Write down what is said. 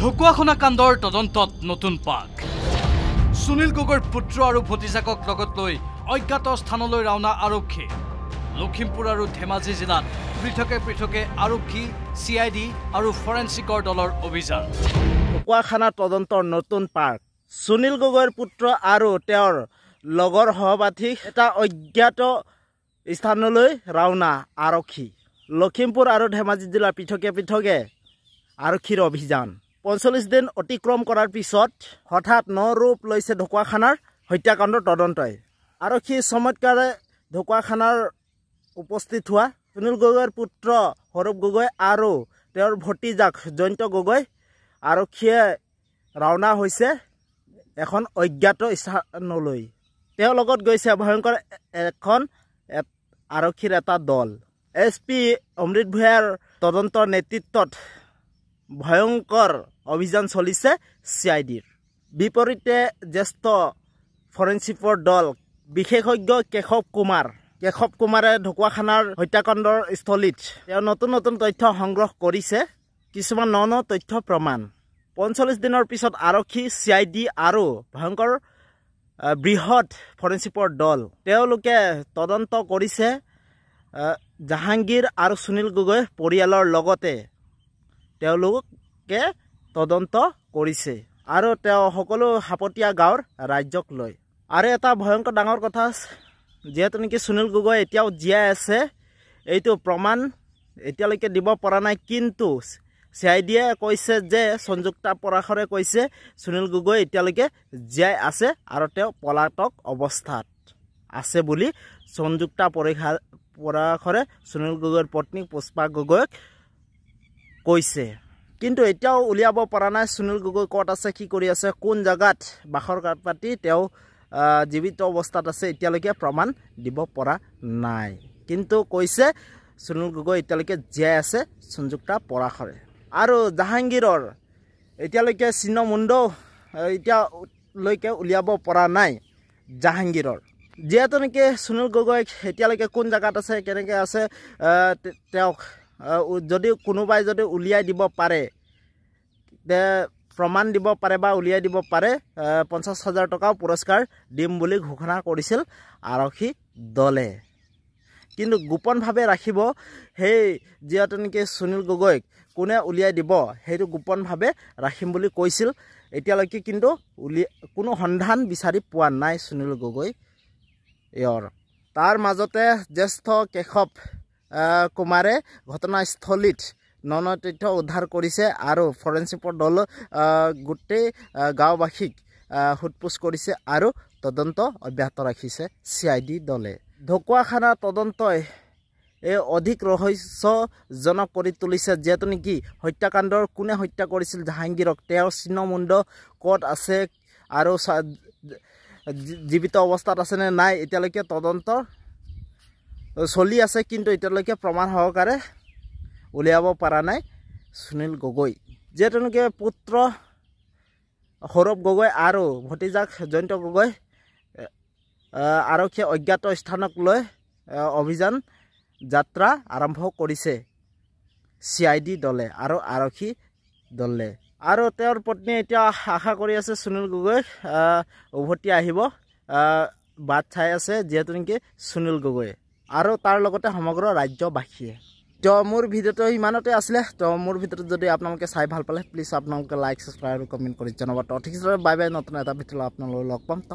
ঢকুৱাখানা কাণ্ডৰ তদন্তত নতুন পাক সুনীল গগৈৰ পুত্ৰ আৰু ভতিজাকক লগত লৈ অজ্ঞাত স্থানলৈ ৰাওনা আৰক্ষী লখিমপুৰ আৰু ধেমাজি জিলাত পৃথকে পৃথকে আৰক্ষী চিআইডি আৰু ফৰেনচিকৰ দলৰ অভিযান ঢকুৱাখানা তদন্তৰ নতুন পাক সুনীল গগৈৰ পুত্ৰ আৰু তেওঁৰ লগৰ সহপাঠী এটা অজ্ঞাত স্থানলৈ ৰাওনা আৰক্ষী লখিমপুৰ আৰু ধেমাজি জিলাৰ পৃথকে পৃথকে আৰক্ষীৰ অভিযান ৪৫ দিন অতিক্ৰম কৰাৰ পিছত হঠাৎ নৰূপ লৈছে ঢকুৱাখানাৰ হত্যাকাণ্ডৰ তদন্তই আৰক্ষী চমৎকাৰে ঢকুৱাখানাৰ উপস্থিত হোৱা সুনীল গগৈৰ পুত্ৰ সৌৰভ গগৈ আৰু তেওঁৰ ভতিজাক জয়ন্ত গগৈ আৰক্ষীয়ে ৰাওনা হৈছে এখন অজ্ঞাত স্থানলৈ তেওঁৰ লগত গৈছে ভয়ংকৰ এখন আৰক্ষীৰ এটা দল SP অমৃত ভূঞাৰ তদন্তৰ নেতৃত্বত ভয়ংকৰ অভিযান চলিছে চিআইডিৰ বিপৰীতে জ্যেষ্ঠ ফৰেনচিকৰ দল বিশেষজ্ঞ কেশৱ কুমাৰে ঢকুৱাখানাৰ হত্যাকাণ্ডৰ স্থলীত তেওঁ নতুন নতুন তথ্য সংগ্ৰহ কৰিছে কিছুমান ন তথ্য প্ৰমাণ ৪৫ দিনৰ পিছত আৰক্ষী চিআইডি আৰু ভয়ংকৰ বৃহৎ ফৰেনচিকৰ দল তেওঁলোকে তদন্ত কৰিছে জাহাংগীৰ আৰু সুনীল গগৈ পৰিয়ালৰ লগতে তেওঁলোকে তদন্ত কৰিছে আৰু তেওঁ সকলো হাপতীয়া গাঁৱৰ ৰাজ্যক লৈ আৰু এটা ভয়ংকৰ ডাঙৰ কথা যেহেতু নেকি সুনীল গগৈ এতিয়াও জীয়াই আছে এইটো প্ৰমাণ এতিয়ালৈকে দিব পৰা নাই কিন্তু চিআইডিয়ে কৈছে যে সংযুক্তা পৰাশৰে কৈছে সুনীল গগৈ এতিয়ালৈকে জীয়াই আছে আৰু তেওঁ পলাতক অৱস্থাত আছে বুলি সংযুক্তা পৰাশৰে সুনীল গগৈৰ পত্নী পুষ্পা গগৈক কৈছে কিন্তু এতিয়াও উলিয়াব পৰা নাই সুনীল গগৈ ক'ত আছে কি কৰি আছে কোন জাগাত বাখৰ পাতি তেওঁ জীৱিত অৱস্থাত আছে এতিয়ালৈকে প্ৰমাণ দিব পৰা নাই কিন্তু কৈছে সুনীল গগৈ এতিয়ালৈকে জীয়াই আছে সংযুক্তা পৰাশৰে আৰু জাহাংগীৰৰ এতিয়ালৈকে চিহ্ন মুণ্ড এতিয়ালৈকে উলিয়াব পৰা নাই জাহাংগীৰৰ যেহেতু নেকি সুনীল গগৈ এতিয়ালৈকে কোন জাগাত আছে কেনেকৈ আছে তেওঁক যদি কোনোবাই যদি উলিয়াই দিব পাৰে প্ৰমাণ দিব পাৰে বা উলিয়াই দিব পাৰে ৫০,০০০ টকাও পুৰস্কাৰ দিম বুলি ঘোষণা কৰিছিল আৰক্ষী দলে কিন্তু গোপনভাৱে ৰাখিব সেই যিহেতু নেকি সুনীল গগৈক কোনে উলিয়াই দিব সেইটো গোপনভাৱে ৰাখিম বুলি কৈছিল এতিয়ালৈকে কিন্তু কোনো সন্ধান বিচাৰি পোৱা নাই সুনীল গগৈ তাৰ মাজতে জ্যেষ্ঠ কেশৱ কুমাৰে ঘটনাস্থলীত ন তথ্য উদ্ধাৰ কৰিছে আৰু ফৰেনচিকৰ দল গোটেই গাঁওবাসীক সোধপোছ কৰিছে আৰু তদন্ত অব্যাহত ৰাখিছে চিআইডি দলে ঢকুৱাখানা তদন্তই অধিক ৰহস্যজনক কৰি তুলিছে যিহেতু নেকি হত্যাকাণ্ডৰ কোনে হত্যা কৰিছিল জাহাংগীৰক তেওঁৰ চিহ্নমুণ্ড ক'ত আছে আৰু জীৱিত অৱস্থাত আছেনে নাই এতিয়ালৈকে তদন্ত চলি আছে কিন্তু এতিয়ালৈকে প্ৰমাণ সহকাৰে উলিয়াব পৰা নাই সুনীল গগৈ যিহেতু নেকি পুত্ৰ সৌৰভ গগৈ আৰু ভতিজাক জয়ন্ত গগৈ আৰক্ষীয়ে অজ্ঞাত স্থানক লৈ অভিযান যাত্ৰা আৰম্ভ কৰিছে চিআইডি দলে আৰু আৰক্ষী দলে আৰু তেওঁৰ পত্নী এতিয়া আশা কৰি আছে সুনীল গগৈ উভতি আহিব বাট চাই আছে যিহেতু নেকি সুনীল গগৈ আৰু তাৰ লগতে সমগ্ৰ ৰাজ্যবাসীয়ে তো মোৰ ভিডিঅ'টো ইমানতে আছিলে তো মোৰ ভিডিঅ'টো যদি আপোনালোকে চাই ভাল পালে প্লিজ আপোনালোকে লাইক ছাবস্ক্ৰাইব আৰু কমেণ্ট কৰি জনাব তো ঠিক আছে বাই বাই নতুন এটা ভিডিঅ' আপোনালোকক লগ পাম তো